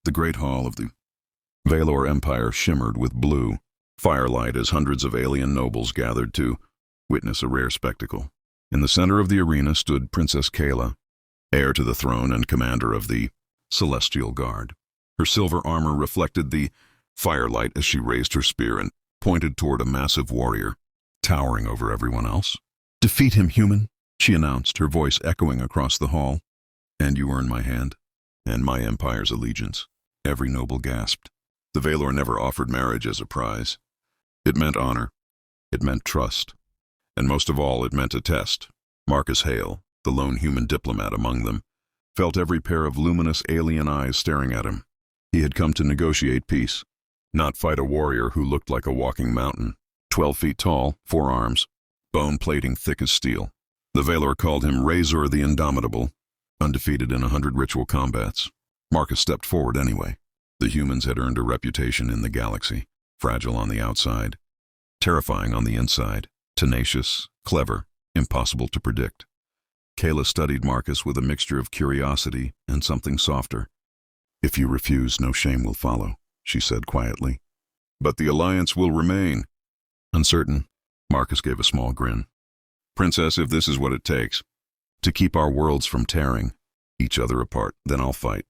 The great hall of the Valor Empire shimmered with blue firelight as hundreds of alien nobles gathered to witness a rare spectacle. In the center of the arena stood Princess Kayla, heir to the throne and commander of the Celestial Guard. Her silver armor reflected the firelight as she raised her spear and pointed toward a massive warrior, towering over everyone else. "Defeat him, human," she announced, her voice echoing across the hall. "And you earn my hand, and my empire's allegiance." Every noble gasped. The Valor never offered marriage as a prize. It meant honor. It meant trust. And most of all, it meant a test. Marcus Hale, the lone human diplomat among them, felt every pair of luminous alien eyes staring at him. He had come to negotiate peace, not fight a warrior who looked like a walking mountain, 12 feet tall, 4 arms, bone plating thick as steel. The Valor called him Razor the Indomitable, undefeated in 100 ritual combats. Marcus stepped forward anyway. The humans had earned a reputation in the galaxy, fragile on the outside, terrifying on the inside, tenacious, clever, impossible to predict. Kayla studied Marcus with a mixture of curiosity and something softer. "If you refuse, no shame will follow," she said quietly. "But the alliance will remain." Uncertain, Marcus gave a small grin. "Princess, if this is what it takes, to keep our worlds from tearing each other apart, then I'll fight."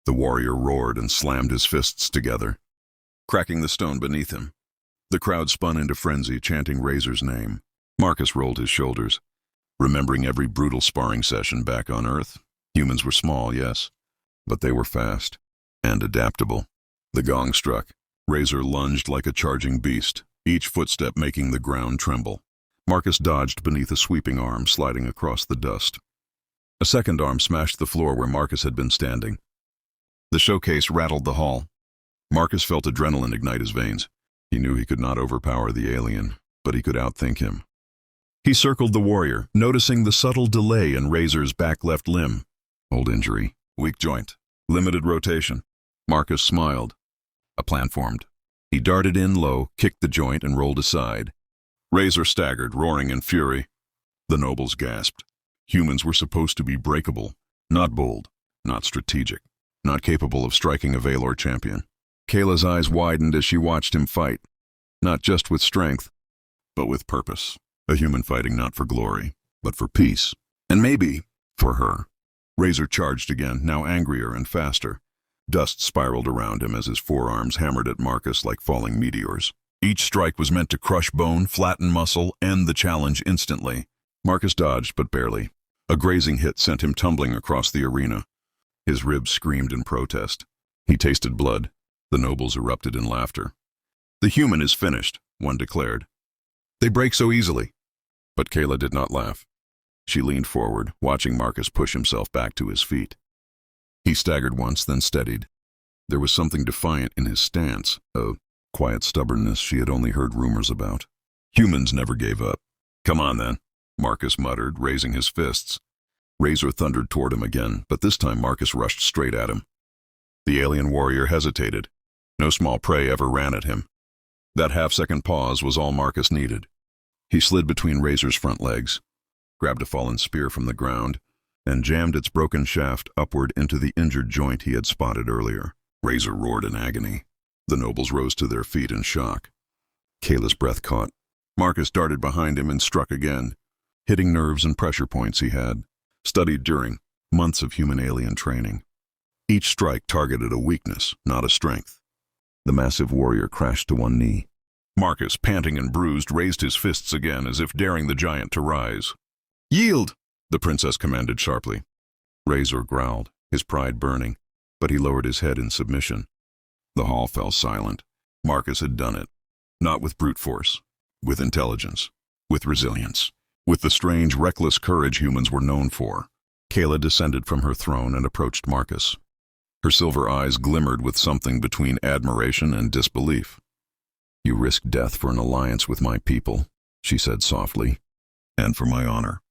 The warrior roared and slammed his fists together, cracking the stone beneath him. The crowd spun into frenzy, chanting Razor's name. Marcus rolled his shoulders, remembering every brutal sparring session back on Earth. Humans were small, yes, but they were fast and adaptable. The gong struck. Razor lunged like a charging beast, each footstep making the ground tremble. Marcus dodged beneath a sweeping arm, sliding across the dust. A second arm smashed the floor where Marcus had been standing. The showcase rattled the hall. Marcus felt adrenaline ignite his veins. He knew he could not overpower the alien, but he could outthink him. He circled the warrior, noticing the subtle delay in Razor's back left limb. Old injury, weak joint, limited rotation. Marcus smiled. A plan formed. He darted in low, kicked the joint, and rolled aside. Razor staggered, roaring in fury. The nobles gasped. Humans were supposed to be breakable, not bold, not strategic, not capable of striking a Valor champion. Kayla's eyes widened as she watched him fight, not just with strength, but with purpose. A human fighting not for glory, but for peace, and maybe for her. Razor charged again, now angrier and faster. Dust spiraled around him as his forearms hammered at Marcus like falling meteors. Each strike was meant to crush bone, flatten muscle, end the challenge instantly. Marcus dodged, but barely. A grazing hit sent him tumbling across the arena. His ribs screamed in protest. He tasted blood. The nobles erupted in laughter. "The human is finished," one declared. "They break so easily." But Kayla did not laugh. She leaned forward, watching Marcus push himself back to his feet. He staggered once, then steadied. There was something defiant in his stance, a quiet stubbornness she had only heard rumors about. Humans never gave up. "Come on, then," Marcus muttered, raising his fists. Razor thundered toward him again, but this time Marcus rushed straight at him. The alien warrior hesitated. No small prey ever ran at him. That half-second pause was all Marcus needed. He slid between Razor's front legs, grabbed a fallen spear from the ground, and jammed its broken shaft upward into the injured joint he had spotted earlier. Razor roared in agony. The nobles rose to their feet in shock. Kayla's breath caught. Marcus darted behind him and struck again, hitting nerves and pressure points he had studied during months of human-alien training. Each strike targeted a weakness, not a strength. The massive warrior crashed to one knee. Marcus, panting and bruised, raised his fists again as if daring the giant to rise. "Yield!" the princess commanded sharply. Razor growled, his pride burning, but he lowered his head in submission. The hall fell silent. Marcus had done it. Not with brute force, with intelligence, with resilience, with the strange, reckless courage humans were known for. Kayla descended from her throne and approached Marcus. Her silver eyes glimmered with something between admiration and disbelief. "You risked death for an alliance with my people," she said softly, "and for my honor."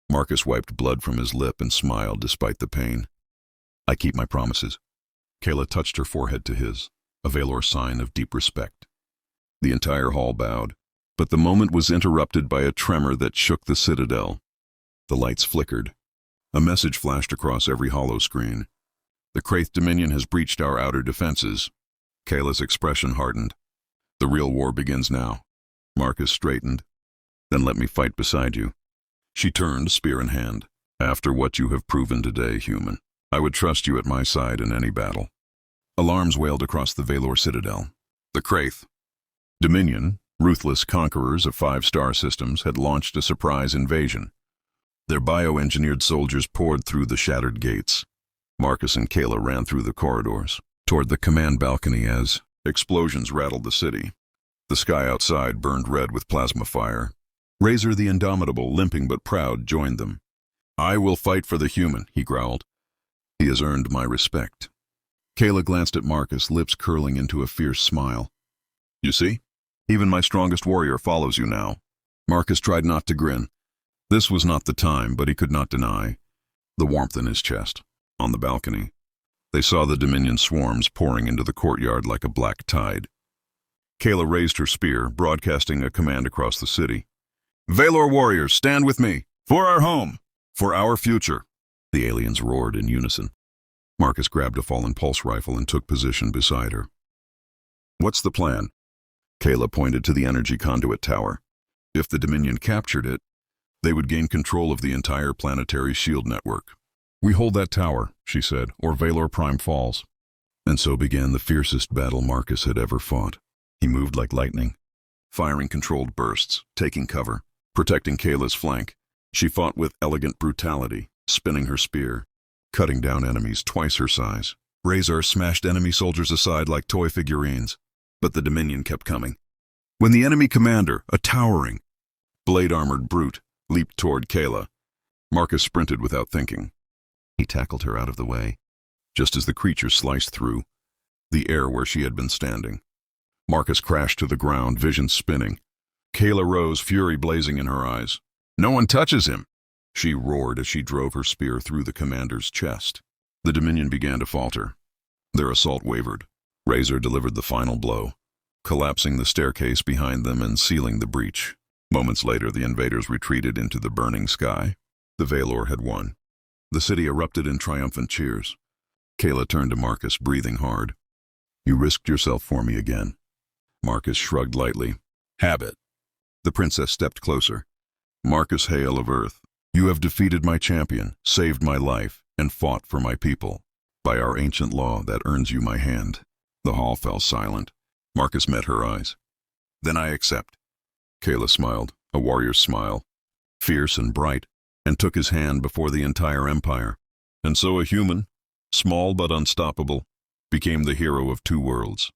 Marcus wiped blood from his lip and smiled despite the pain. "I keep my promises." Kayla touched her forehead to his, a Valor sign of deep respect. The entire hall bowed, but the moment was interrupted by a tremor that shook the citadel. The lights flickered. A message flashed across every hollow screen. The Kraith Dominion has breached our outer defenses. Kayla's expression hardened. The real war begins now. Marcus straightened. Then let me fight beside you. She turned, spear in hand. After what you have proven today, human, I would trust you at my side in any battle. Alarms wailed across the Valor Citadel. The Kraith Dominion, ruthless conquerors of 5-star systems, had launched a surprise invasion. Their bioengineered soldiers poured through the shattered gates. Marcus and Kayla ran through the corridors, toward the command balcony as explosions rattled the city. The sky outside burned red with plasma fire. Razor the Indomitable, limping but proud, joined them. I will fight for the human, he growled. He has earned my respect. Kayla glanced at Marcus, lips curling into a fierce smile. You see? Even my strongest warrior follows you now. Marcus tried not to grin. This was not the time, but he could not deny the warmth in his chest. On the balcony, they saw the Dominion swarms pouring into the courtyard like a black tide. Kayla raised her spear, broadcasting a command across the city. Valor warriors, stand with me! For our home! For our future! The aliens roared in unison. Marcus grabbed a fallen pulse rifle and took position beside her. What's the plan? Kayla pointed to the energy conduit tower. If the Dominion captured it, they would gain control of the entire planetary shield network. We hold that tower, she said, or Valor Prime falls. And so began the fiercest battle Marcus had ever fought. He moved like lightning, firing controlled bursts, taking cover, protecting Kayla's flank. She fought with elegant brutality, spinning her spear, cutting down enemies twice her size. Razor smashed enemy soldiers aside like toy figurines, but the Dominion kept coming. When the enemy commander, a towering, blade-armored brute, leaped toward Kayla, Marcus sprinted without thinking. He tackled her out of the way, just as the creature sliced through the air where she had been standing. Marcus crashed to the ground, vision spinning. Kayla rose, fury blazing in her eyes. No one touches him! She roared as she drove her spear through the commander's chest. The Dominion began to falter. Their assault wavered. Razor delivered the final blow, collapsing the staircase behind them and sealing the breach. Moments later, the invaders retreated into the burning sky. The Valor had won. The city erupted in triumphant cheers. Kayla turned to Marcus, breathing hard. You risked yourself for me again. Marcus shrugged lightly. Habit. The princess stepped closer. Marcus Hale of Earth, you have defeated my champion, saved my life, and fought for my people. By our ancient law, that earns you my hand. The hall fell silent. Marcus met her eyes. Then I accept. Kayla smiled, a warrior's smile, fierce and bright, and took his hand before the entire empire. And so a human, small but unstoppable, became the hero of 2 worlds.